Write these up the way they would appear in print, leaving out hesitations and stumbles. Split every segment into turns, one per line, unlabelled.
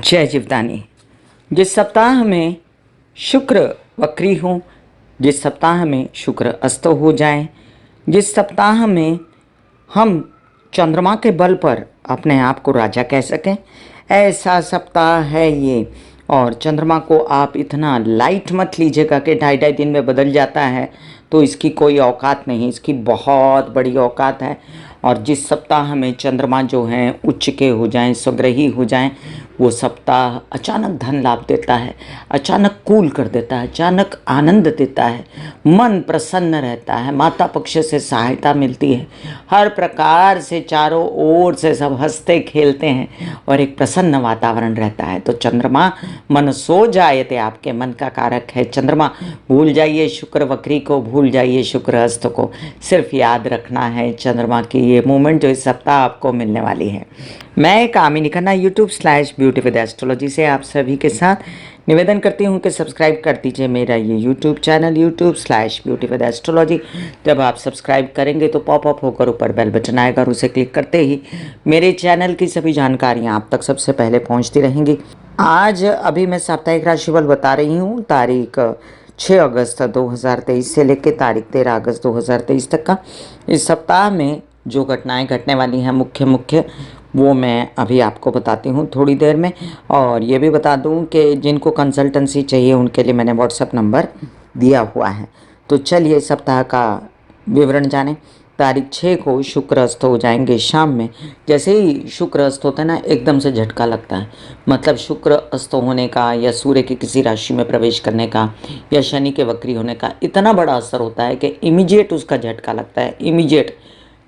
जय जीवदानी। जिस सप्ताह में शुक्र वक्री हो, जिस सप्ताह में शुक्र अस्त हो जाए, जिस सप्ताह में हम चंद्रमा के बल पर अपने आप को राजा कह सकें, ऐसा सप्ताह है ये। और चंद्रमा को आप इतना लाइट मत लीजिएगा कि ढाई ढाई दिन में बदल जाता है, तो इसकी कोई औकात नहीं, इसकी बहुत बड़ी औकात है। और जिस सप्ताह में चंद्रमा जो हैं उच्च के हो जाएं, स्वग्रही हो जाएं, वो सप्ताह अचानक धन लाभ देता है, अचानक कूल कर देता है, अचानक आनंद देता है, मन प्रसन्न रहता है, माता पक्ष से सहायता मिलती है, हर प्रकार से चारों ओर से सब हंसते खेलते हैं और एक प्रसन्न वातावरण रहता है। तो चंद्रमा मन सो जायते, आपके मन का कारक है चंद्रमा। भूल जाइए शुक्र वक्री को, भूल जाइए शुक्र अस्त को, सिर्फ याद रखना है चंद्रमा की ये मूवमेंट जो इस सप्ताह आपको मिलने वाली है। मैं कामिनी खन्ना YouTube/ब्यूटी विद एस्ट्रोलॉजी से आप सभी के साथ निवेदन करती हूं कि सब्सक्राइब कर दीजिए मेरा ये YouTube चैनल YouTube/ब्यूटी विद एस्ट्रोलॉजी। जब आप सब्सक्राइब करेंगे तो पॉपअप होकर ऊपर बेल बटन आएगा और उसे क्लिक करते ही मेरे चैनल की सभी जानकारियां आप तक सबसे पहले पहुंचती रहेंगी। आज अभी मैं साप्ताहिक राशिफल बता रही हूँ, तारीख 6 अगस्त 2023 से लेकर तारीख 13 अगस्त 2023 तक का। इस सप्ताह में जो घटनाएं घटने वाली हैं मुख्य वो मैं अभी आपको बताती हूँ थोड़ी देर में। और ये भी बता दूँ कि जिनको कंसल्टेंसी चाहिए उनके लिए मैंने व्हाट्सएप नंबर दिया हुआ है। तो चलिए सप्ताह का विवरण जानें। तारीख 6 को शुक्र अस्त हो जाएंगे शाम में। जैसे ही शुक्र अस्त होता है ना, एकदम से झटका लगता है। मतलब शुक्र अस्त होने का या सूर्य की किसी राशि में प्रवेश करने का या शनि के वक्री होने का इतना बड़ा असर होता है कि इमीडिएट उसका झटका लगता है, इमीडिएट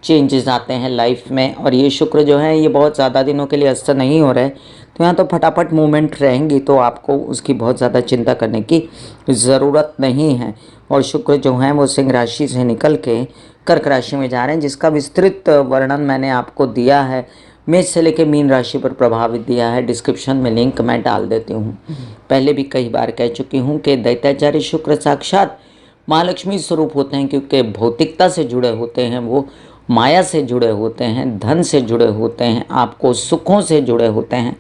चेंजेस आते हैं लाइफ में। और ये शुक्र जो है ये बहुत ज़्यादा दिनों के लिए अस्त नहीं हो रहे, तो यहाँ तो फटाफट मूवमेंट रहेंगी, तो आपको उसकी बहुत ज़्यादा चिंता करने की ज़रूरत नहीं है। और शुक्र जो है वो सिंह राशि से निकल के कर्क राशि में जा रहे हैं, जिसका विस्तृत वर्णन मैंने आपको दिया है। मेष से लेकर मीन राशि पर प्रभावित दिया है, डिस्क्रिप्शन में लिंक मैं डाल देती हूँ। पहले भी कई बार कह चुकी हूँ कि दैत्याचार्य शुक्र साक्षात महालक्ष्मी स्वरूप होते हैं, क्योंकि भौतिकता से जुड़े होते हैं, वो माया से जुड़े होते हैं, धन से जुड़े होते हैं, आपको सुखों से जुड़े होते हैं।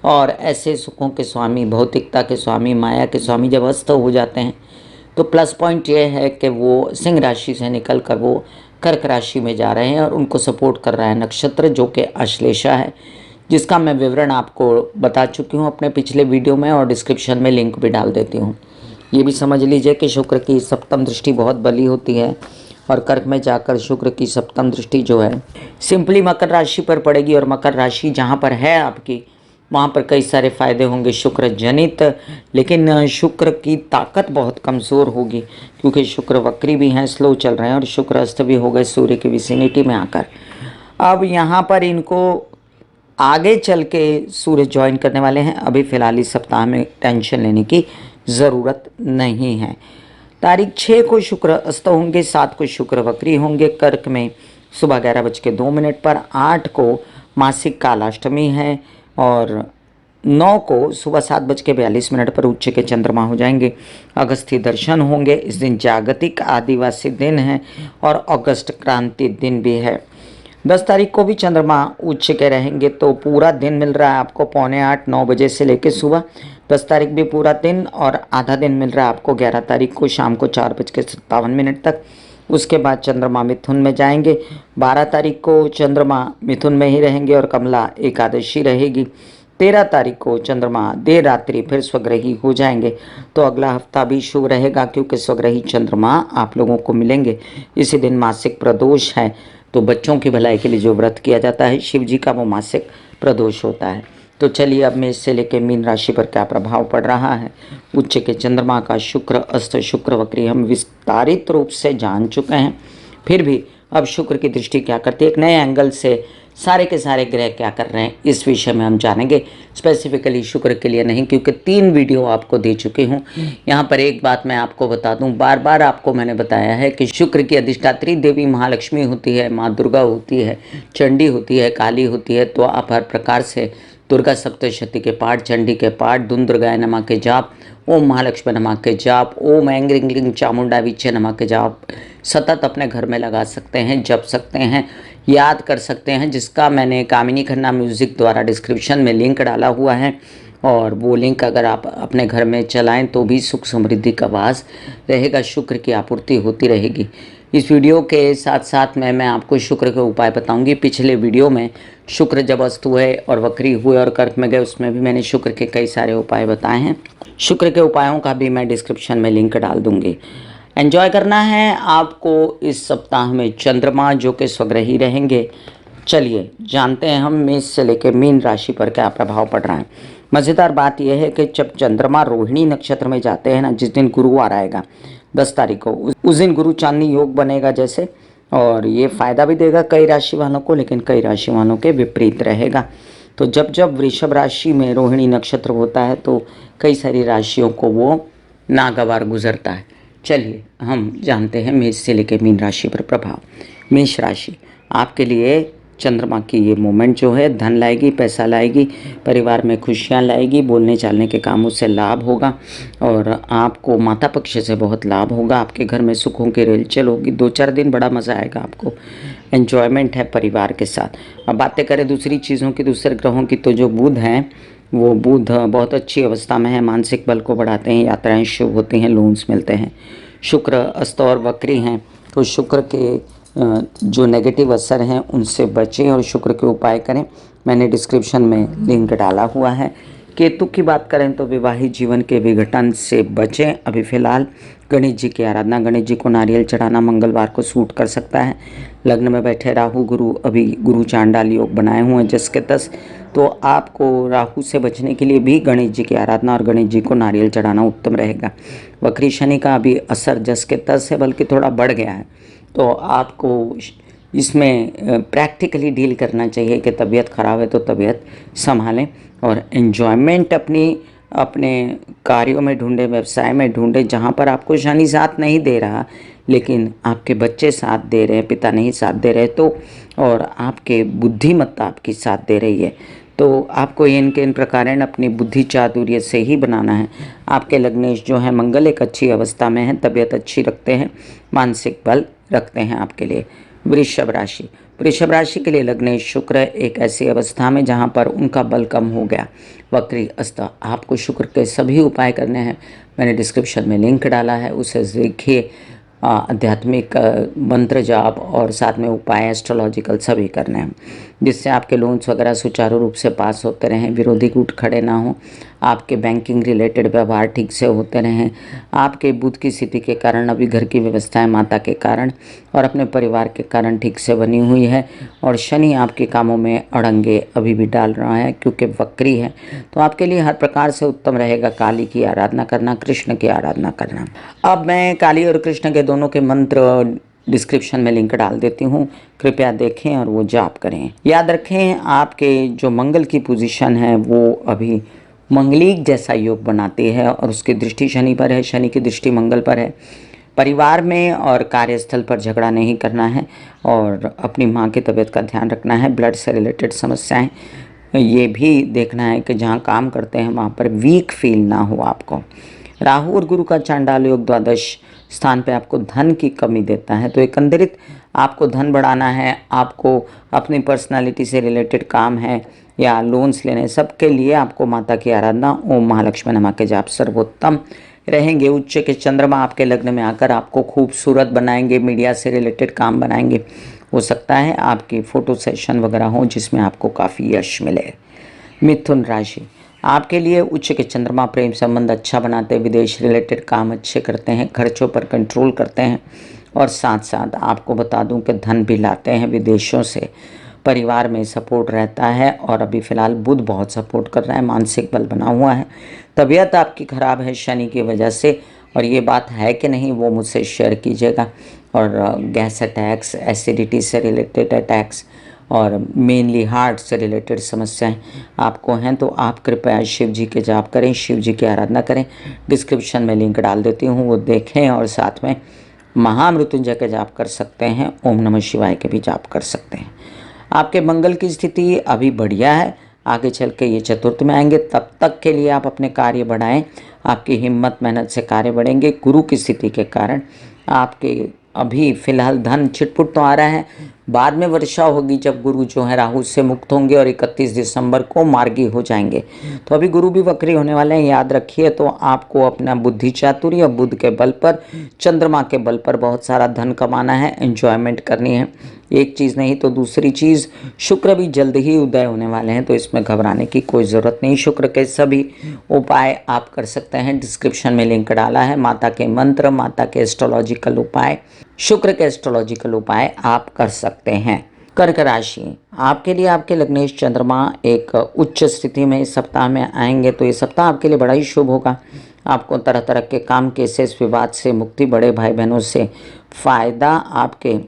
और ऐसे सुखों के स्वामी, भौतिकता के स्वामी, माया के स्वामी जब अस्त हो जाते हैं तो प्लस पॉइंट ये है कि वो सिंह राशि से निकल कर वो कर्क राशि में जा रहे हैं और उनको सपोर्ट कर रहा है नक्षत्र जो कि आश्लेषा है, जिसका मैं विवरण आपको बता चुकी हूँ अपने पिछले वीडियो में और डिस्क्रिप्शन में लिंक भी डाल देती हूँ। ये भी समझ लीजिए कि शुक्र की सप्तम दृष्टि बहुत बली होती है और कर्क में जाकर शुक्र की सप्तम दृष्टि जो है सिंपली मकर राशि पर पड़ेगी। और मकर राशि जहाँ पर है आपकी, वहाँ पर कई सारे फायदे होंगे शुक्र जनित, लेकिन शुक्र की ताकत बहुत कमज़ोर होगी क्योंकि शुक्र वक्री भी हैं, स्लो चल रहे हैं और शुक्र अस्त भी हो गए सूर्य की विसिनिटी में आकर। अब यहाँ पर इनको आगे चल के सूर्य ज्वाइन करने वाले हैं। अभी फ़िलहाल इस सप्ताह में टेंशन लेने की ज़रूरत नहीं है। तारीख 6 को शुक्र अस्त होंगे, 7 को शुक्र वक्री होंगे कर्क में सुबह 11:02 पर, 8 को मासिक कालाष्टमी है और 9 को सुबह 7:42 पर उच्च के चंद्रमा हो जाएंगे। अगस्ती दर्शन होंगे। इस दिन जागतिक आदिवासी दिन है और अगस्त क्रांति दिन भी है। 10 तारीख को भी चंद्रमा उच्च के रहेंगे, तो पूरा दिन मिल रहा है आपको 7:45-9 बजे से लेकर सुबह। 10 तारीख भी पूरा दिन और आधा दिन मिल रहा है आपको 11 तारीख को शाम को 4:57 तक। उसके बाद चंद्रमा मिथुन में जाएंगे। 12 तारीख को चंद्रमा मिथुन में ही रहेंगे और कमला एकादशी रहेगी। 13 तारीख को चंद्रमा देर रात्रि फिर स्वग्रही हो जाएंगे। तो अगला हफ्ता भी शुभ रहेगा क्योंकि स्वग्रही चंद्रमा आप लोगों को मिलेंगे। इसी दिन मासिक प्रदोष है, तो बच्चों की भलाई के लिए जो व्रत किया जाता है शिव जी का, वो मासिक प्रदोष होता है। तो चलिए अब मेष से लेकर मीन राशि पर क्या प्रभाव पड़ रहा है। उच्च के चंद्रमा का शुक्र अस्त शुक्र वक्री हम विस्तारित रूप से जान चुके हैं, फिर भी अब शुक्र की दृष्टि क्या करती है, एक नए एंगल से सारे के सारे ग्रह क्या कर रहे हैं, इस विषय में हम जानेंगे। स्पेसिफिकली शुक्र के लिए नहीं, क्योंकि 3 वीडियो आपको दे चुकी हूँ। यहाँ पर एक बात मैं आपको बता दूँ, बार बार आपको मैंने बताया है कि शुक्र की अधिष्ठात्री देवी महालक्ष्मी होती है, माँ दुर्गा होती है, चंडी होती है, काली होती है। तो आप हर प्रकार से दुर्गा सप्तशती के पाठ, चंडी के पाठ, दुम दुर्गाय नमः के जाप, ओम महालक्ष्मी नमः के जाप, ओम ऐं ग्रीं ग्लीं चामुंडा विच्चे नमः के जाप सतत अपने घर में लगा सकते हैं, जप सकते हैं, याद कर सकते हैं, जिसका मैंने कामिनी खन्ना म्यूज़िक द्वारा डिस्क्रिप्शन में लिंक डाला हुआ है। और वो लिंक अगर आप अपने घर में चलाएं तो भी सुख समृद्धि का वास रहेगा, शुक्र की आपूर्ति होती रहेगी। इस वीडियो के साथ साथ मैं आपको शुक्र के उपाय बताऊंगी। पिछले वीडियो में शुक्र जब अस्त हुए और वक्री हुए और कर्क में गए, उसमें भी मैंने शुक्र के कई सारे उपाय बताए हैं। शुक्र के उपायों का भी मैं डिस्क्रिप्शन में लिंक डाल दूंगी। एंजॉय करना है आपको इस सप्ताह में चंद्रमा जो कि स्वग्रही रहेंगे। चलिए जानते हैं हम मेष से लेकर मीन राशि पर क्या प्रभाव पड़ रहा है। मज़ेदार बात यह है कि जब चंद्रमा रोहिणी नक्षत्र में जाते हैं ना, जिस दिन गुरुवार आएगा 10 तारीख को, उस दिन गुरु चांदनी योग बनेगा जैसे, और ये फायदा भी देगा कई राशि वालों को, लेकिन कई राशि वालों के विपरीत रहेगा। तो जब जब वृषभ राशि में रोहिणी नक्षत्र होता है तो कई सारी राशियों को वो नागवार गुजरता है। चलिए हम जानते हैं मेष से लेकर मीन राशि पर प्रभाव। मेष राशि, आपके लिए चंद्रमा की ये मोमेंट जो है धन लाएगी, पैसा लाएगी, परिवार में खुशियाँ लाएगी, बोलने चालने के कामों से लाभ होगा और आपको माता पक्ष से बहुत लाभ होगा। आपके घर में सुखों की रेलचल होगी। 2-4 दिन बड़ा मज़ा आएगा आपको, एन्जॉयमेंट है परिवार के साथ। अब बातें करें दूसरी चीज़ों की, दूसरे ग्रहों की, तो जो बुध हैं वो बुध बहुत अच्छी अवस्था में है, मानसिक बल को बढ़ाते हैं, यात्राएं शुभ होती हैं, लोन्स मिलते हैं। शुक्र अस्त और वक्री हैं, तो शुक्र के जो नेगेटिव असर हैं उनसे बचें और शुक्र के उपाय करें। मैंने डिस्क्रिप्शन में लिंक डाला हुआ है। केतु की बात करें तो विवाहित जीवन के विघटन से बचें। अभी फ़िलहाल गणेश जी की आराधना, गणेश जी को नारियल चढ़ाना मंगलवार को सूट कर सकता है। लग्न में बैठे राहु गुरु अभी गुरु चांडाल योग बनाए हुए हैं 10 के 10, तो आपको राहु से बचने के लिए भी गणेश जी की आराधना और गणेश जी को नारियल चढ़ाना उत्तम रहेगा। वक्री शनि का अभी असर 10 के 10 है, बल्कि थोड़ा बढ़ गया है, तो आपको इसमें प्रैक्टिकली डील करना चाहिए कि तबीयत ख़राब है तो तबीयत संभालें और एन्जॉयमेंट अपने कार्यों में ढूंढें, व्यवसाय में ढूंढें, जहाँ पर आपको शनि साथ नहीं दे रहा लेकिन आपके बच्चे साथ दे रहे हैं, पिता नहीं साथ दे रहे तो, और आपके बुद्धिमत्ता आपकी साथ दे रही है, तो आपको इन प्रकार अपनी बुद्धि चातुर्य से ही बनाना है। आपके लग्नेश जो है मंगल एक अच्छी अवस्था में है, तबीयत अच्छी रखते हैं, मानसिक बल रखते हैं आपके लिए। वृषभ राशि, वृषभ राशि के लिए लग्नेश शुक्र एक ऐसी अवस्था में जहां पर उनका बल कम हो गया, वक्री अस्त। आपको शुक्र के सभी उपाय करने हैं, मैंने डिस्क्रिप्शन में लिंक डाला है, उसे देखिए। आध्यात्मिक मंत्र जाप और साथ में उपाय एस्ट्रोलॉजिकल सभी करने हैं, जिससे आपके लोन्स वगैरह सुचारू रूप से पास होते रहें, विरोधी गुट खड़े ना हो, आपके बैंकिंग रिलेटेड व्यवहार ठीक से होते रहें। आपके बुध की स्थिति के कारण अभी घर की व्यवस्थाएं माता के कारण और अपने परिवार के कारण ठीक से बनी हुई है, और शनि आपके कामों में अड़ंगे अभी भी डाल रहा है क्योंकि वक्री है, तो आपके लिए हर प्रकार से उत्तम रहेगा काली की आराधना करना, कृष्ण की आराधना करना। अब मैं काली और कृष्ण के दोनों के मंत्र डिस्क्रिप्शन में लिंक डाल देती हूँ, कृपया देखें और वो जाप करें। याद रखें आपके जो मंगल की पोजीशन है वो अभी मंगलिक जैसा योग बनाती है और उसकी दृष्टि शनि पर है, शनि की दृष्टि मंगल पर है। परिवार में और कार्यस्थल पर झगड़ा नहीं करना है और अपनी माँ की तबीयत का ध्यान रखना है। ब्लड से रिलेटेड समस्याएं ये भी देखना है कि जहाँ काम करते हैं वहाँ पर वीक फील ना हो आपको। राहु और गुरु का चांडाल योग द्वादश स्थान पे आपको धन की कमी देता है, तो एकंदरित आपको धन बढ़ाना है, आपको अपनी पर्सनालिटी से रिलेटेड काम है या लोन्स लेने, सबके लिए आपको माता की आराधना, ओम महालक्ष्मी नमः के जाप सर्वोत्तम रहेंगे। उच्च के चंद्रमा आपके लग्न में आकर आपको खूबसूरत बनाएंगे, मीडिया से रिलेटेड काम बनाएंगे। हो सकता है आपकी फ़ोटो सेशन वगैरह हो जिसमें आपको काफ़ी यश मिले। मिथुन राशि, आपके लिए उच्च के चंद्रमा प्रेम संबंध अच्छा बनाते हैं, विदेश रिलेटेड काम अच्छे करते हैं, खर्चों पर कंट्रोल करते हैं और साथ साथ आपको बता दूं कि धन भी लाते हैं विदेशों से। परिवार में सपोर्ट रहता है और अभी फ़िलहाल बुध बहुत सपोर्ट कर रहा है, मानसिक बल बना हुआ है। तबीयत आपकी ख़राब है शनि की वजह से, और ये बात है कि नहीं वो मुझसे शेयर कीजिएगा। और गैस अटैक्स, एसिडिटी से रिलेटेड अटैक्स और मेनली हार्ट से रिलेटेड समस्याएं आपको हैं, तो आप कृपया शिव जी के जाप करें, शिव जी की आराधना करें। डिस्क्रिप्शन में लिंक डाल देती हूँ, वो देखें और साथ में महामृत्युंजय के जाप कर सकते हैं, ओम नमः शिवाय के भी जाप कर सकते हैं। आपके मंगल की स्थिति अभी बढ़िया है, आगे चल के ये चतुर्थ में आएंगे, तब तक के लिए आप अपने कार्य बढ़ाएं, आपकी हिम्मत मेहनत से कार्य बढ़ेंगे। गुरु की स्थिति के कारण आपके अभी फ़िलहाल धन छिटपुट तो आ रहा है, बाद में वर्षा होगी जब गुरु जो है राहु से मुक्त होंगे और 31 दिसंबर को मार्गी हो जाएंगे। तो अभी गुरु भी वक्री होने वाले हैं, याद रखिए। तो आपको अपना बुद्धि चातुर्य और बुध के बल पर, चंद्रमा के बल पर बहुत सारा धन कमाना है, एंजॉयमेंट करनी है। एक चीज़ नहीं तो दूसरी चीज़, शुक्र भी जल्द ही उदय होने वाले हैं, तो इसमें घबराने की कोई ज़रूरत नहीं। शुक्र के सभी उपाय आप कर सकते हैं, डिस्क्रिप्शन में लिंक डाला है। माता के मंत्र, माता के एस्ट्रोलॉजिकल उपाय, शुक्र के एस्ट्रोलॉजिकल उपाय आप कर सकते हैं। कर्क राशि, आपके लिए आपके लग्नेश चंद्रमा एक उच्च स्थिति में इस सप्ताह में आएंगे, तो ये सप्ताह आपके लिए बड़ा ही शुभ होगा। आपको तरह तरह के काम, केसेस, विवाद से मुक्ति, बड़े भाई बहनों से फायदा, आपके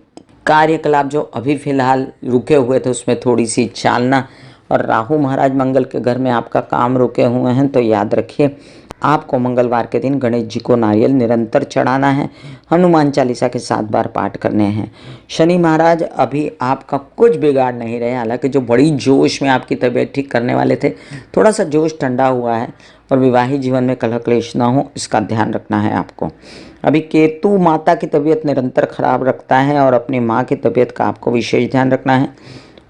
कार्यकलाप जो अभी फिलहाल रुके हुए थे उसमें थोड़ी सी चालना, और राहु महाराज मंगल के घर में आपका काम रुके हुए हैं, तो याद रखिए आपको मंगलवार के दिन गणेश जी को नारियल निरंतर चढ़ाना है, हनुमान चालीसा के 7 बार पाठ करने हैं। शनि महाराज अभी आपका कुछ बिगाड़ नहीं रहे, हालांकि जो बड़ी जोश में आपकी तबीयत ठीक करने वाले थे, थोड़ा सा जोश ठंडा हुआ है, और विवाहित जीवन में कलह क्लेश ना हो इसका ध्यान रखना है आपको। अभी केतु माता की तबीयत निरंतर खराब रखता है, और अपनी माँ की तबीयत का आपको विशेष ध्यान रखना है,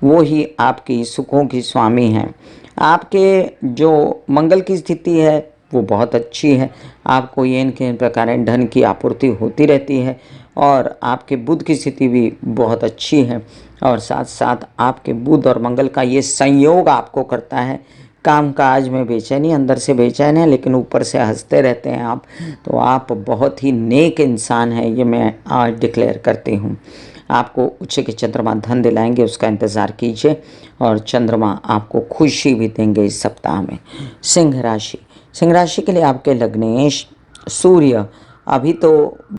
वो ही आपकी सुखों की स्वामी हैं। आपके जो मंगल की स्थिति है वो बहुत अच्छी है, आपको ये इनके प्रकार धन की आपूर्ति होती रहती है, और आपके बुध की स्थिति भी बहुत अच्छी है, और साथ साथ आपके बुध और मंगल का ये संयोग आपको करता है काम काज में बेचैनी, अंदर से बेचैन है लेकिन ऊपर से हंसते रहते हैं आप, तो आप बहुत ही नेक इंसान हैं, ये मैं आज डिक्लेयर करती हूँ। आपको उच्च के चंद्रमा धन दिलाएंगे, उसका इंतज़ार कीजिए, और चंद्रमा आपको खुशी भी देंगे इस सप्ताह में। सिंह राशि, सिंह राशि के लिए आपके लग्नेश सूर्य अभी तो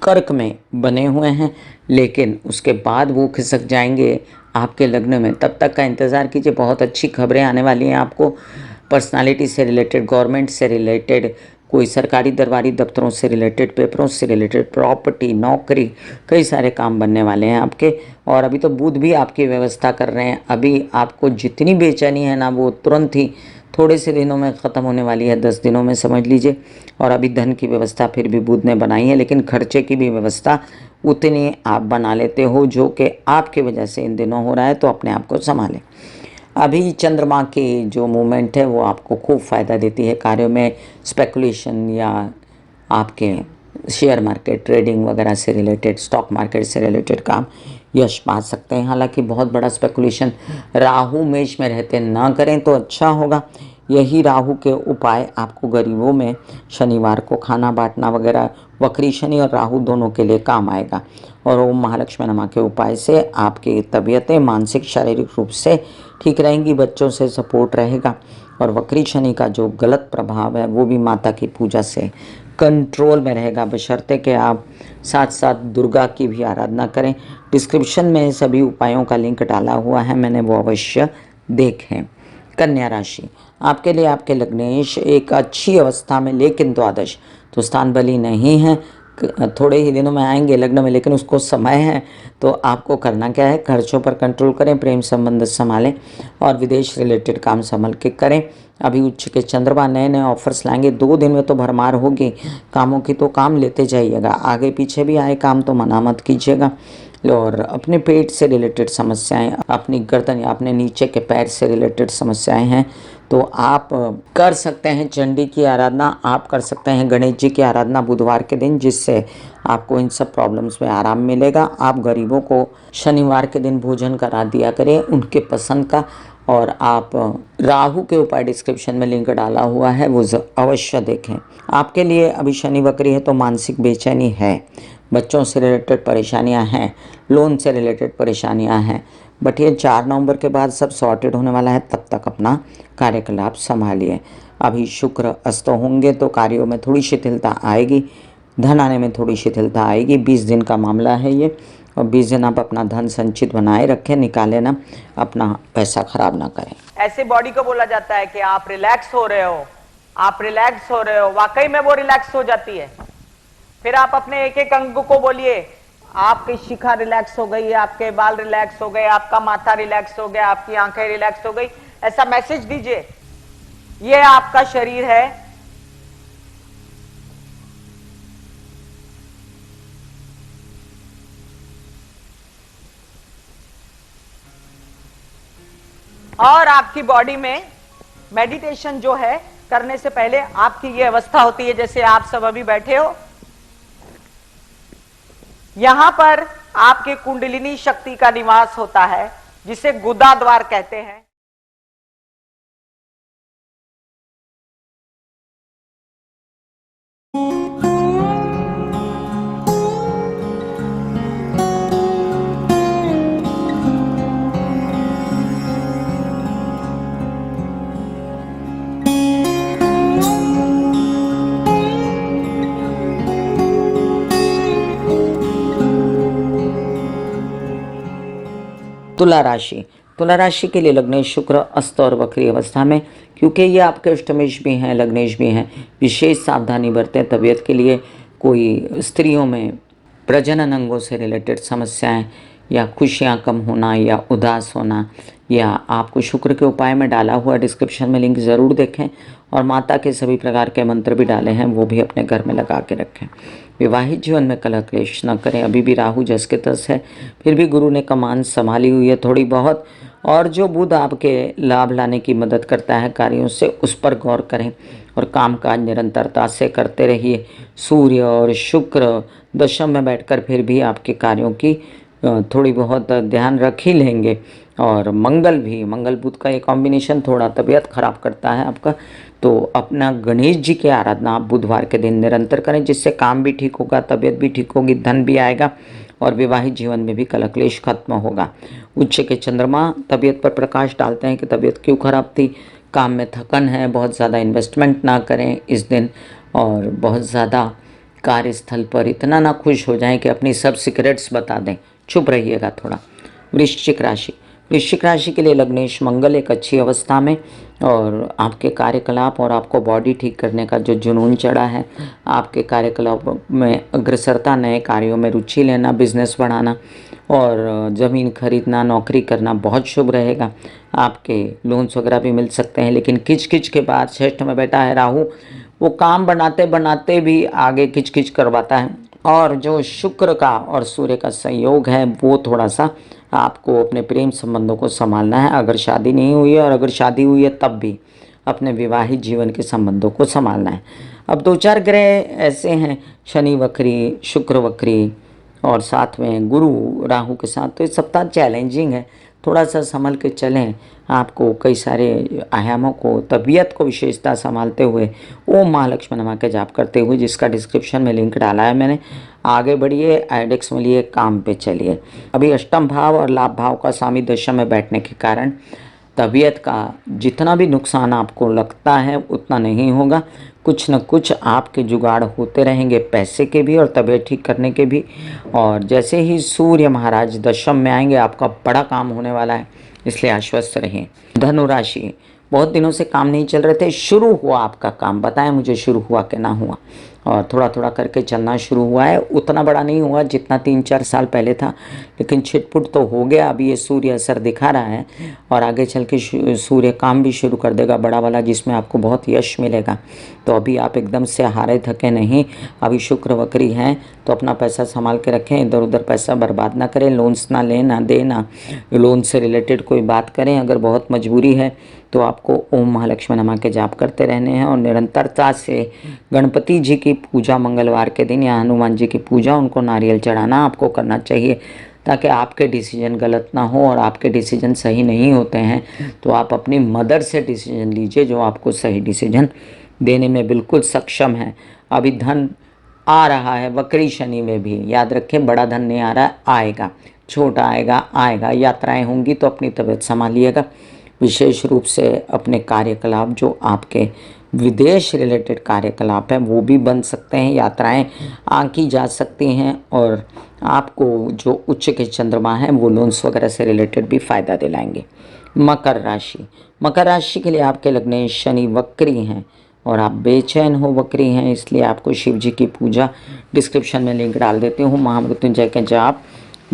कर्क में बने हुए हैं, लेकिन उसके बाद वो खिसक जाएंगे आपके लग्न में, तब तक का इंतज़ार कीजिए। बहुत अच्छी खबरें आने वाली हैं आपको, पर्सनालिटी से रिलेटेड, गवर्नमेंट से रिलेटेड, कोई सरकारी दरबारी दफ्तरों से रिलेटेड, पेपरों से रिलेटेड, प्रॉपर्टी, नौकरी, कई सारे काम बनने वाले हैं आपके। और अभी तो बुध भी आपकी व्यवस्था कर रहे हैं, अभी आपको जितनी बेचैनी है ना वो तुरंत ही थोड़े से दिनों में ख़त्म होने वाली है, 10 दिनों में समझ लीजिए। और अभी धन की व्यवस्था फिर भी बुध ने बनाई है, लेकिन खर्चे की भी व्यवस्था उतनी आप बना लेते हो जो कि आपकी वजह से इन दिनों हो रहा है, तो अपने आप को संभालें। अभी चंद्रमा की जो मूवमेंट है वो आपको खूब फ़ायदा देती है, कार्यों में स्पेकुलेशन या आपके शेयर मार्केट, ट्रेडिंग वगैरह से रिलेटेड, स्टॉक मार्केट से रिलेटेड काम यश पा सकते हैं। हालांकि बहुत बड़ा स्पेकुलेशन राहु मेष में रहते ना करें तो अच्छा होगा। यही राहु के उपाय आपको गरीबों में शनिवार को खाना बांटना वगैरह, वक्री शनि और राहु दोनों के लिए काम आएगा। और ओम महालक्ष्मी नमा के उपाय से आपकी तबीयतें मानसिक शारीरिक रूप से ठीक रहेंगी, बच्चों से सपोर्ट रहेगा, और वक्री शनि का जो गलत प्रभाव है वो भी माता की पूजा से कंट्रोल में रहेगा, बशर्ते कि आप साथ साथ दुर्गा की भी आराधना करें। डिस्क्रिप्शन में सभी उपायों का लिंक डाला हुआ है, मैंने वो अवश्य देखें। कन्या राशि, आपके लिए आपके लग्नेश एक अच्छी अवस्था में, लेकिन द्वादश तो स्थान बली नहीं है, थोड़े ही दिनों में आएंगे लग्न में, लेकिन उसको समय है। तो आपको करना क्या है, खर्चों पर कंट्रोल करें, प्रेम संबंध संभालें, और विदेश रिलेटेड काम संभल के करें। अभी उच्च के चंद्रमा नए नए ऑफर्स लाएंगे, 2 दिन में तो भरमार होगी कामों की, तो काम लेते जाइएगा, आगे पीछे भी आए काम तो मना मत कीजिएगा। और अपने पेट से रिलेटेड समस्याएं, अपनी गर्दन या अपने नीचे के पैर से रिलेटेड समस्याएं हैं तो आप कर सकते हैं चंडी की आराधना, आप कर सकते हैं गणेश जी की आराधना बुधवार के दिन, जिससे आपको इन सब प्रॉब्लम्स में आराम मिलेगा। आप गरीबों को शनिवार के दिन भोजन करा दिया करें उनके पसंद का। और आप राहु के उपाय डिस्क्रिप्शन में लिंक डाला हुआ है, वो अवश्य देखें। आपके लिए अभी शनि वक्री है तो मानसिक बेचैनी है, बच्चों से रिलेटेड परेशानियां हैं, लोन से रिलेटेड परेशानियां हैं, बट ये 4 नवंबर के बाद सब सॉर्टेड होने वाला है, तब तक अपना कार्यकलाप संभालिए। अभी शुक्र अस्त होंगे तो कार्यों में थोड़ी शिथिलता आएगी, धन आने में थोड़ी शिथिलता आएगी। 20 दिन का मामला है ये, और 20 दिन आप अपना धन संचित बनाए रखें, निकाले ना, अपना पैसा खराब ना करें।
ऐसे बॉडी को बोला जाता है कि आप रिलैक्स हो रहे हो, आप रिलैक्स हो रहे हो, वाकई में वो रिलैक्स हो जाती है। फिर आप अपने एक एक अंग को बोलिए, आपकी शिखा रिलैक्स हो गई, आपके बाल रिलैक्स हो गए, आपका माथा रिलैक्स हो गया, आपकी आंखें रिलैक्स हो गई, ऐसा मैसेज दीजिए। ये आपका शरीर है, और आपकी बॉडी में मेडिटेशन जो है करने से पहले आपकी ये अवस्था होती है, जैसे आप सब अभी बैठे हो, यहां पर आपके कुंडलिनी शक्ति का निवास होता है, जिसे गुदा द्वार कहते हैं।
तुला राशि, तुला राशि के लिए लग्नेश शुक्र अस्त और वक्री अवस्था में, क्योंकि ये आपके अष्टमेश भी हैं, लग्नेश भी हैं, विशेष सावधानी बरतें। तबीयत के लिए कोई स्त्रियों में प्रजनन अंगों से रिलेटेड समस्याएं या खुशियां कम होना या उदास होना, या आपको शुक्र के उपाय में डाला हुआ डिस्क्रिप्शन में लिंक ज़रूर देखें, और माता के सभी प्रकार के मंत्र भी डाले हैं, वो भी अपने घर में लगा के रखें। विवाहित जीवन में कलह क्लेश न करें। अभी भी राहु जस के तस है, फिर भी गुरु ने कमान संभाली हुई है थोड़ी बहुत, और जो बुध आपके लाभ लाने की मदद करता है कार्यों से, उस पर गौर करें और कामकाज निरंतरता से करते रहिए। सूर्य और शुक्र दशम में बैठकर फिर भी आपके कार्यों की थोड़ी बहुत ध्यान रख ही लेंगे, और मंगल भी, मंगल बुध का ये कॉम्बिनेशन थोड़ा तबीयत खराब करता है आपका। तो अपना गणेश जी की आराधना आप बुधवार के दिन निरंतर करें, जिससे काम भी ठीक होगा, तबीयत भी ठीक होगी, धन भी आएगा, और विवाहित जीवन में भी कलह क्लेश खत्म होगा। उच्च के चंद्रमा तबीयत पर प्रकाश डालते हैं कि तबीयत क्यों खराब थी, काम में थकन है, बहुत ज़्यादा इन्वेस्टमेंट ना करें इस दिन, और बहुत ज़्यादा कार्यस्थल पर इतना ना खुश हो जाएं कि अपनी सब सीक्रेट्स बता दें, चुप रहिएगा थोड़ा। वृश्चिक राशि, वृश्चिक राशि के लिए लग्नेश मंगल एक अच्छी अवस्था में, और आपके कार्यकलाप और आपको बॉडी ठीक करने का जो जुनून चढ़ा है, आपके कार्यकलाप में अग्रसरता, नए कार्यों में रुचि लेना, बिजनेस बढ़ाना और ज़मीन खरीदना, नौकरी करना बहुत शुभ रहेगा। आपके लोन्स वगैरह भी मिल सकते हैं, लेकिन किचकिच के बाद षष्ठ में बैठा है राहु, वो काम बनाते बनाते भी आगे किचकिच करवाता है, और जो शुक्र का और सूर्य का संयोग है वो थोड़ा सा आपको अपने प्रेम संबंधों को संभालना है। अगर शादी नहीं हुई है, और अगर शादी हुई है तब भी अपने विवाहित जीवन के संबंधों को संभालना है। अब दो चार ग्रह ऐसे हैं, शनि वक्री, शुक्र वक्री, और साथ में गुरु राहु के साथ, तो इस सप्ताह चैलेंजिंग है, थोड़ा सा संभल के चलें। आपको कई सारे आयामों को, तबीयत को विशेषता संभालते हुए ओम महालक्ष्मी नमः के जाप करते हुए, जिसका डिस्क्रिप्शन में लिंक डाला है मैंने, आगे बढ़िए, आइडेक्स में लिए, काम पे चलिए। अभी अष्टम भाव और लाभ भाव का स्वामी दशा में बैठने के कारण तबीयत का जितना भी नुकसान आपको लगता है उतना नहीं होगा, कुछ न कुछ आपके जुगाड़ होते रहेंगे, पैसे के भी और तबीयत ठीक करने के भी। और जैसे ही सूर्य महाराज दशम में आएंगे, आपका बड़ा काम होने वाला है, इसलिए आश्वस्त रहें। धनु राशि, बहुत दिनों से काम नहीं चल रहे थे, शुरू हुआ आपका काम, बताएं मुझे शुरू हुआ कि ना हुआ, और थोड़ा थोड़ा करके चलना शुरू हुआ है। उतना बड़ा नहीं हुआ जितना 3-4 साल पहले था, लेकिन छिटपुट तो हो गया। अभी ये सूर्य असर दिखा रहा है, और आगे चल के सूर्य काम भी शुरू कर देगा बड़ा वाला, जिसमें आपको बहुत यश मिलेगा। तो अभी आप एकदम से हारे थके नहीं। अभी शुक्र वक्री हैं, तो अपना पैसा संभाल के रखें, इधर उधर पैसा बर्बाद ना करें, लोन्स ना लें ना दें, ना लोन से रिलेटेड कोई बात करें। अगर बहुत मजबूरी है तो आपको ओम महालक्ष्मी नमः के जाप करते रहने हैं, और निरंतरता से गणपति जी की पूजा मंगलवार के दिन, या हनुमान जी की पूजा, उनको नारियल चढ़ाना आपको करना चाहिए, ताकि आपके डिसीजन गलत ना हो। और आपके डिसीजन सही नहीं होते हैं तो आप अपनी मदर से डिसीजन लीजिए, जो आपको सही डिसीजन देने में बिल्कुल सक्षम है। अभी धन आ रहा है, वक्री शनि में भी याद रखें, बड़ा धन नहीं आ रहा है, आएगा, छोटा आएगा, आएगा। यात्राएं होंगी तो अपनी तबीयत संभालिएगा। विशेष रूप से अपने कार्यकलाप, जो आपके विदेश रिलेटेड कार्यकलाप हैं, वो भी बन सकते हैं, यात्राएं आंकी जा सकती हैं, और आपको जो उच्च के चंद्रमा हैं वो लोन्स वगैरह से रिलेटेड भी फ़ायदा दिलाएंगे। मकर राशि, मकर राशि के लिए आपके लग्नेश शनि वक्री हैं, और आप बेचैन हो, वक्री हैं, इसलिए आपको शिव जी की पूजा, डिस्क्रिप्शन में लिंक डाल देती हूँ, महामृत्युंजय के जाप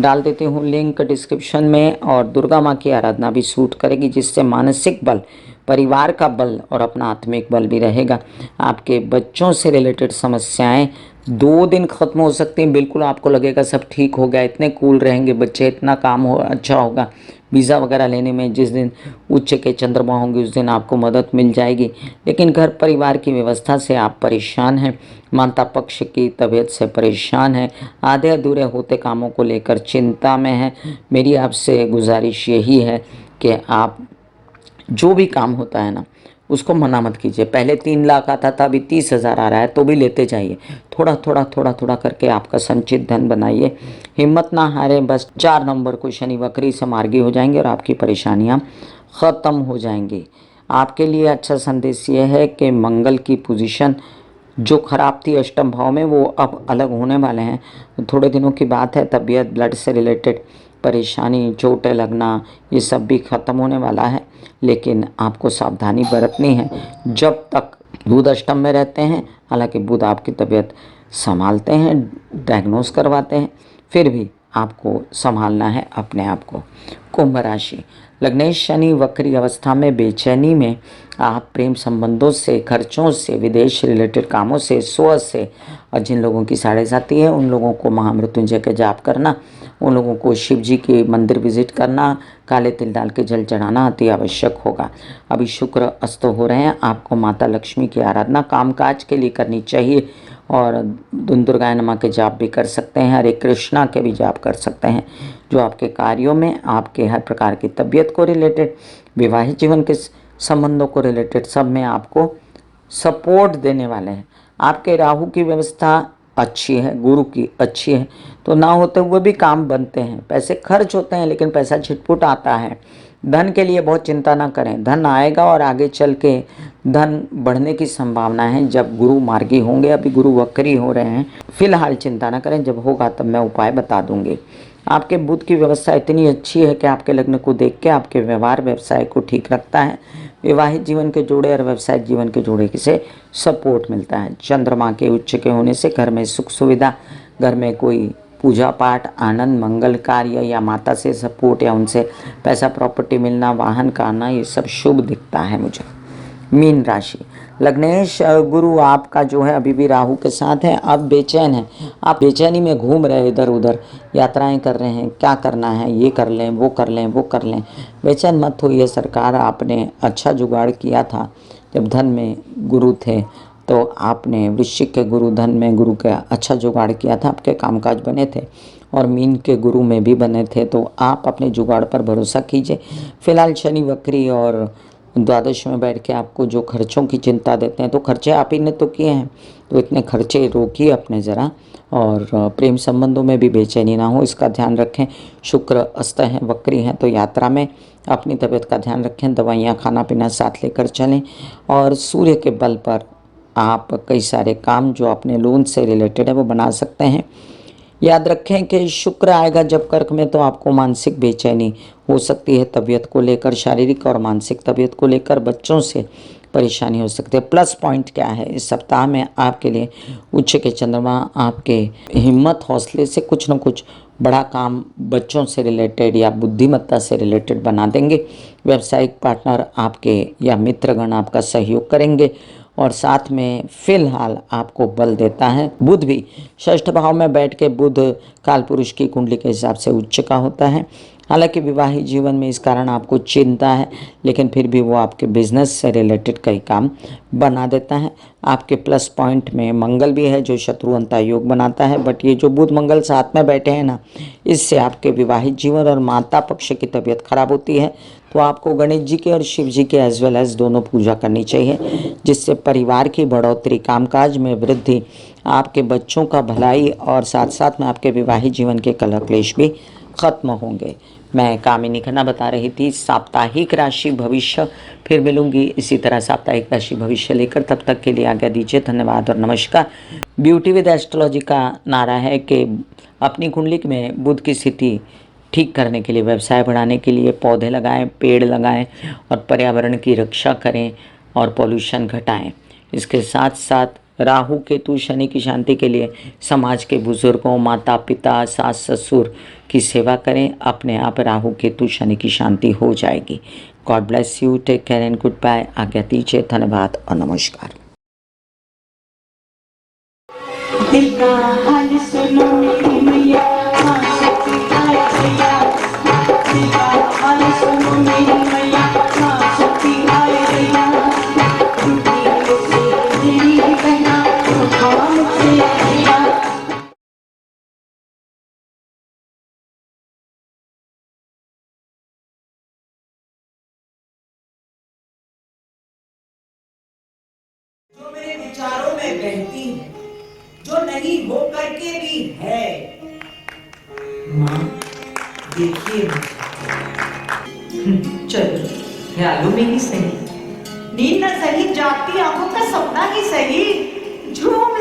डाल देती हूँ लिंक डिस्क्रिप्शन में, और दुर्गा माँ की आराधना भी सूट करेगी, जिससे मानसिक बल, परिवार का बल और अपना आत्मिक बल भी रहेगा। आपके बच्चों से रिलेटेड समस्याएं 2 दिन खत्म हो सकते हैं, बिल्कुल आपको लगेगा सब ठीक हो गया, इतने कूल रहेंगे बच्चे, इतना काम हो अच्छा होगा। वीज़ा वगैरह लेने में जिस दिन उच्च के चंद्रमा होंगे उस दिन आपको मदद मिल जाएगी। लेकिन घर परिवार की व्यवस्था से आप परेशान हैं, माता पक्ष की तबीयत से परेशान हैं, आधे अधूरे होते कामों को लेकर चिंता में हैं। मेरी आपसे गुजारिश यही है कि आप जो भी काम होता है ना उसको मना मत कीजिए। पहले 3 लाख आता था, अभी 30,000 आ रहा है तो भी लेते जाइए। थोड़ा थोड़ा करके आपका संचित धन बनाइए। हिम्मत ना हारें, बस 4 नवंबर को शनि वक्री से मार्गी हो जाएंगे और आपकी परेशानियां ख़त्म हो जाएंगी। आपके लिए अच्छा संदेश ये है कि मंगल की पोजीशन जो खराब थी अष्टम भाव में वो अब अलग होने वाले हैं। थोड़े दिनों की बात है, तबीयत ब्लड से रिलेटेड परेशानी, चोटें लगना, ये सब भी ख़त्म होने वाला है। लेकिन आपको सावधानी बरतनी है जब तक बुध अष्टम में रहते हैं। हालांकि बुध आपकी तबीयत संभालते हैं, डायग्नोस करवाते हैं, फिर भी आपको संभालना है अपने आप को। कुंभ राशि, लग्नेश शनि वक्री अवस्था में बेचैनी में आप प्रेम संबंधों से, खर्चों से, विदेश रिलेटेड कामों से, स्व से, और जिन लोगों की साढ़े साथी है उन लोगों को महामृत्युंजय के जाप करना, उन लोगों को शिव जी के मंदिर विजिट करना, काले तिल डाल के जल चढ़ाना अति आवश्यक होगा। अभी शुक्र अस्त हो रहे हैं, आपको माता लक्ष्मी की आराधना कामकाज के लिए करनी चाहिए और दुर्गाय नमा के जाप भी कर सकते हैं, हरे कृष्णा के भी जाप कर सकते हैं, जो आपके कार्यों में, आपके हर प्रकार की तबीयत को रिलेटेड, विवाहित जीवन के संबंधों को रिलेटेड सब में आपको सपोर्ट देने वाले हैं। आपके राहु की व्यवस्था अच्छी है, गुरु की अच्छी है, तो ना होते हुए भी काम बनते हैं। पैसे खर्च होते हैं लेकिन पैसा छिटपुट आता है। धन के लिए बहुत चिंता ना करें, धन आएगा और आगे चल के धन बढ़ने की संभावना है जब गुरु मार्गी होंगे। अभी गुरु वक्री हो रहे हैं, फिलहाल चिंता ना करें, जब होगा तब मैं उपाय बता दूंगी। आपके बुध की व्यवस्था इतनी अच्छी है कि आपके लग्न को देख के आपके व्यवहार व्यवसाय को ठीक रखता है। विवाहित जीवन के जोड़े और व्यवसायिक जीवन के जोड़े से सपोर्ट मिलता है। चंद्रमा के उच्च के होने से घर में सुख सुविधा, घर में कोई पूजा पाठ, आनंद, मंगल कार्य या माता से सपोर्ट या उनसे पैसा प्रॉपर्टी मिलना, वाहन का आना, ये सब शुभ दिखता है मुझे। मीन राशि, लग्नेश गुरु आपका जो है अभी भी राहु के साथ है, आप बेचैन हैं, आप बेचैनी में घूम रहे इधर उधर, यात्राएं कर रहे हैं, क्या करना है, ये कर लें, वो कर लें, वो कर लें। बेचैन मत होइए, सरकार आपने अच्छा जुगाड़ किया था जब धन में गुरु थे, तो आपने वृश्चिक के गुरु धन में गुरु का अच्छा जुगाड़ किया था, आपके कामकाज बने थे, और मीन के गुरु में भी बने थे, तो आप अपने जुगाड़ पर भरोसा कीजिए। फिलहाल शनि वक्री और द्वादश में बैठ के आपको जो खर्चों की चिंता देते हैं, तो खर्चे आप ही ने तो किए हैं, तो इतने खर्चे रोकिए अपने ज़रा, और प्रेम संबंधों में भी बेचैनी ना हो इसका ध्यान रखें। शुक्र अस्त हैं, वक्री हैं, तो यात्रा में अपनी तबीयत का ध्यान रखें, दवाइयाँ खाना पीना साथ लेकर चलें, और सूर्य के बल पर आप कई सारे काम जो अपने लोन से रिलेटेड है वो बना सकते हैं। याद रखें कि शुक्र आएगा जब कर्क में, तो आपको मानसिक बेचैनी हो सकती है, तबीयत को लेकर, शारीरिक और मानसिक तबीयत को लेकर, बच्चों से परेशानी हो सकती है। प्लस पॉइंट क्या है, इस सप्ताह में आपके लिए उच्च के चंद्रमा आपके हिम्मत हौसले से कुछ न कुछ बड़ा काम बच्चों से रिलेटेड या बुद्धिमत्ता से रिलेटेड बना देंगे। व्यावसायिक पार्टनर आपके या मित्रगण आपका सहयोग करेंगे, और साथ में फिलहाल आपको बल देता है बुध भी। षष्ठ भाव में बैठ के बुध काल पुरुष की कुंडली के हिसाब से उच्च का होता है। हालांकि विवाहित जीवन में इस कारण आपको चिंता है, लेकिन फिर भी वो आपके बिजनेस से रिलेटेड कई काम बना देता है। आपके प्लस पॉइंट में मंगल भी है जो शत्रुअंता योग बनाता है, बट ये जो बुध मंगल साथ में बैठे हैं ना, इससे आपके विवाहित जीवन और माता पक्ष की तबीयत खराब होती है। तो आपको गणेश जी के और शिव जी के एज वेल एज दोनों पूजा करनी चाहिए, जिससे परिवार की बढ़ोतरी, कामकाज में वृद्धि, आपके बच्चों का भलाई और साथ साथ में आपके विवाहित जीवन के कलह क्लेश भी खत्म होंगे। मैं कामिनी खन्ना बता रही थी साप्ताहिक राशि भविष्य। फिर मिलूंगी इसी तरह साप्ताहिक राशि भविष्य लेकर, तब तक के लिए आज्ञा दीजिए। धन्यवाद और नमस्कार। ब्यूटी विद एस्ट्रोलॉजी का नारा है कि अपनी कुंडली में बुध की स्थिति ठीक करने के लिए, व्यवसाय बढ़ाने के लिए पौधे लगाएं, पेड़ लगाएं और पर्यावरण की रक्षा करें और पॉल्यूशन घटाएं। इसके साथ साथ राहु केतु शनि की शांति के लिए समाज के बुजुर्गों, माता पिता, सास ससुर की सेवा करें, अपने आप राहु केतु शनि की शांति हो जाएगी। God bless you, take care and good bye. आज्ञा दीजिए, धन्यवाद और नमस्कार।
दिल का हाल सुनो मेरी मैया, माँ शक्ति आए भैया। दिल का हाल सुनो मेरी मैया, माँ शक्ति आए भैया। टूटी से मेरी बहना, काम से भैया।
जो मेरे विचारों में बहती है, जो नहीं हो करके भी है। माँ देखिए चलो ख्यालों में ही सही, नींद न सही, जागती आंखों का सपना ही सही, झूम